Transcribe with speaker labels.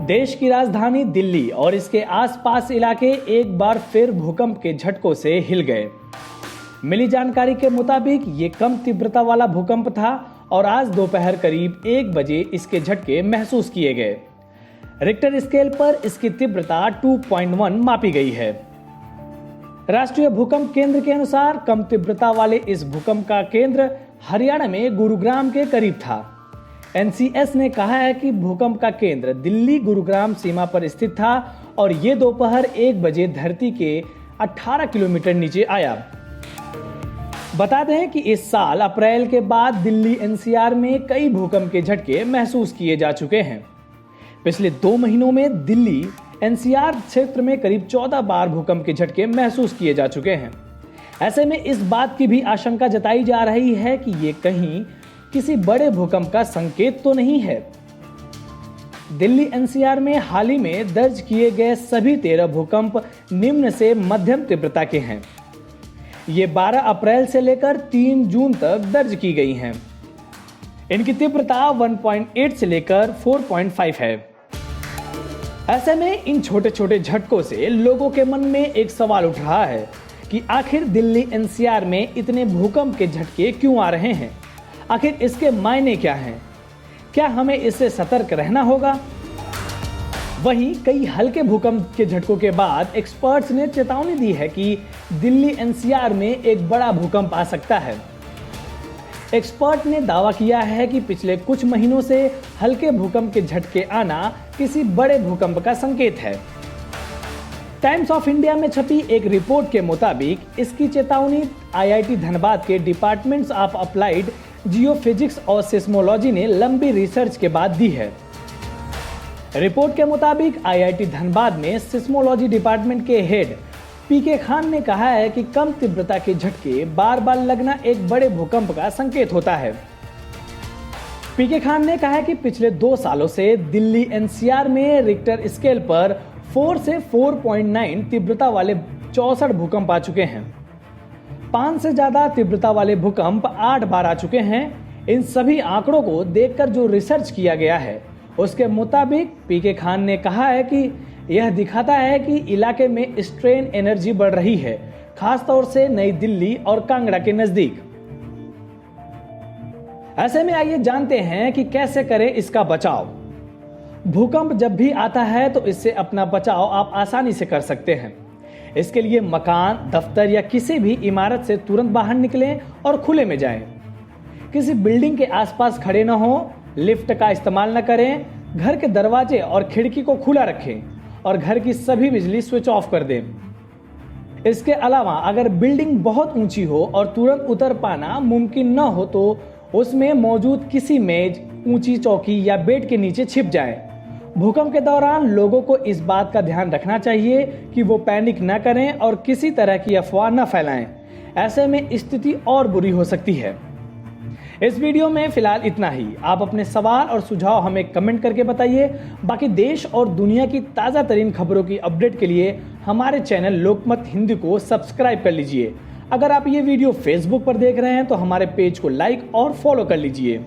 Speaker 1: देश की राजधानी दिल्ली और इसके आसपास इलाके एक बार फिर भूकंप के झटकों से हिल गए। मिली जानकारी के मुताबिक ये कम तीव्रता वाला भूकंप था और आज दोपहर करीब 1 बजे इसके झटके महसूस किए गए। रिक्टर स्केल पर इसकी तीव्रता 2.1 मापी गई है। राष्ट्रीय भूकंप केंद्र के अनुसार कम तीव्रता वाले इस भूकंप का केंद्र हरियाणा में गुरुग्राम के करीब था। एनसीएस ने कहा है कि भूकंप का केंद्र दिल्ली गुरुग्राम सीमा पर स्थित था और ये दोपहर 1 बजे धरती के 18 किलोमीटर नीचे आया। बता दें कि इस साल अप्रैल के बाद दिल्ली एनसीआर में कई भूकंप के झटके महसूस किए जा चुके हैं। पिछले 2 महीनों में दिल्ली एनसीआर क्षेत्र में करीब 14 बार भूकंप के झटके महसूस किए जा चुके हैं। ऐसे में इस बात की भी आशंका जताई जा रही है कि ये कहीं किसी बड़े भूकंप का संकेत तो नहीं है। दिल्ली एनसीआर में हाल ही में दर्ज किए गए सभी 13 भूकंप निम्न से मध्यम तीव्रता के हैं। ये 12 अप्रैल से लेकर 3 जून तक दर्ज की गई हैं। इनकी तीव्रता 1.8 से लेकर 4.5 है। ऐसे में इन छोटे छोटे झटकों से लोगों के मन में एक सवाल उठ रहा है कि आखिर दिल्ली एनसीआर में इतने भूकंप के झटके क्यों आ रहे हैं? आखिर इसके मायने क्या हैं? क्या हमें इससे सतर्क रहना होगा? वहीं कई हल्के भूकंप के झटकों के बाद एक्सपर्ट्स ने चेतावनी दी है कि दिल्ली एनसीआर में एक बड़ा भूकंप आ सकता है। एक्सपर्ट ने दावा किया है कि पिछले कुछ महीनों से हल्के भूकंप के झटके आना किसी बड़े भूकंप का संकेत है। टाइम्स ऑफ इंडिया में छपी एक रिपोर्ट के मुताबिक इसकी चेतावनी आईआईटी धनबाद के डिपार्टमेंट्स ऑफ अप्लाइड जियोफिजिक्स और सिस्मोलॉजी ने लंबी रिसर्च के बाद दी है। रिपोर्ट के मुताबिक आईआईटी धनबाद में सिस्मोलॉजी डिपार्टमेंट के हेड पीके खान ने कहा है कि कम तीव्रता के झटके बार बार लगना एक बड़े भूकंप का संकेत होता है। पीके खान ने कहा है कि पिछले 2 सालों से दिल्ली एनसीआर में रिक्टर स्केल पर 4 से 4.9 तीव्रता वाले 64 भूकंप आ चुके हैं। 5 से ज्यादा तीव्रता वाले भूकंप 8 बार आ चुके हैं। इन सभी आंकड़ों को देखकर जो रिसर्च किया गया है उसके मुताबिक पीके खान ने कहा है कि यह दिखाता है कि इलाके में स्ट्रेन एनर्जी बढ़ रही है, खासतौर से नई दिल्ली और कांगड़ा के नजदीक। ऐसे में आइए जानते हैं कि कैसे करें इसका बचाव। भूकंप जब भी आता है तो इससे अपना बचाव आप आसानी से कर सकते हैं। इसके लिए मकान, दफ्तर या किसी भी इमारत से तुरंत बाहर निकलें और खुले में जाएं। किसी बिल्डिंग के आसपास खड़े न हो, लिफ्ट का इस्तेमाल न करें, घर के दरवाजे और खिड़की को खुला रखें और घर की सभी बिजली स्विच ऑफ कर दें। इसके अलावा अगर बिल्डिंग बहुत ऊंची हो और तुरंत उतर पाना मुमकिन न हो तो उसमें मौजूद किसी मेज, ऊंची चौकी या बेड के नीचे छिप जाएं। भूकंप के दौरान लोगों को इस बात का ध्यान रखना चाहिए कि वो पैनिक न करें और किसी तरह की अफवाह न फैलाएं। ऐसे में स्थिति और बुरी हो सकती है। इस वीडियो में फिलहाल इतना ही। आप अपने सवाल और सुझाव हमें कमेंट करके बताइए। बाकी देश और दुनिया की ताज़ा तरीन खबरों की अपडेट के लिए हमारे चैनल लोकमत हिंदी को सब्सक्राइब कर लीजिए। अगर आप ये वीडियो फेसबुक पर देख रहे हैं तो हमारे पेज को लाइक और फॉलो कर लीजिए।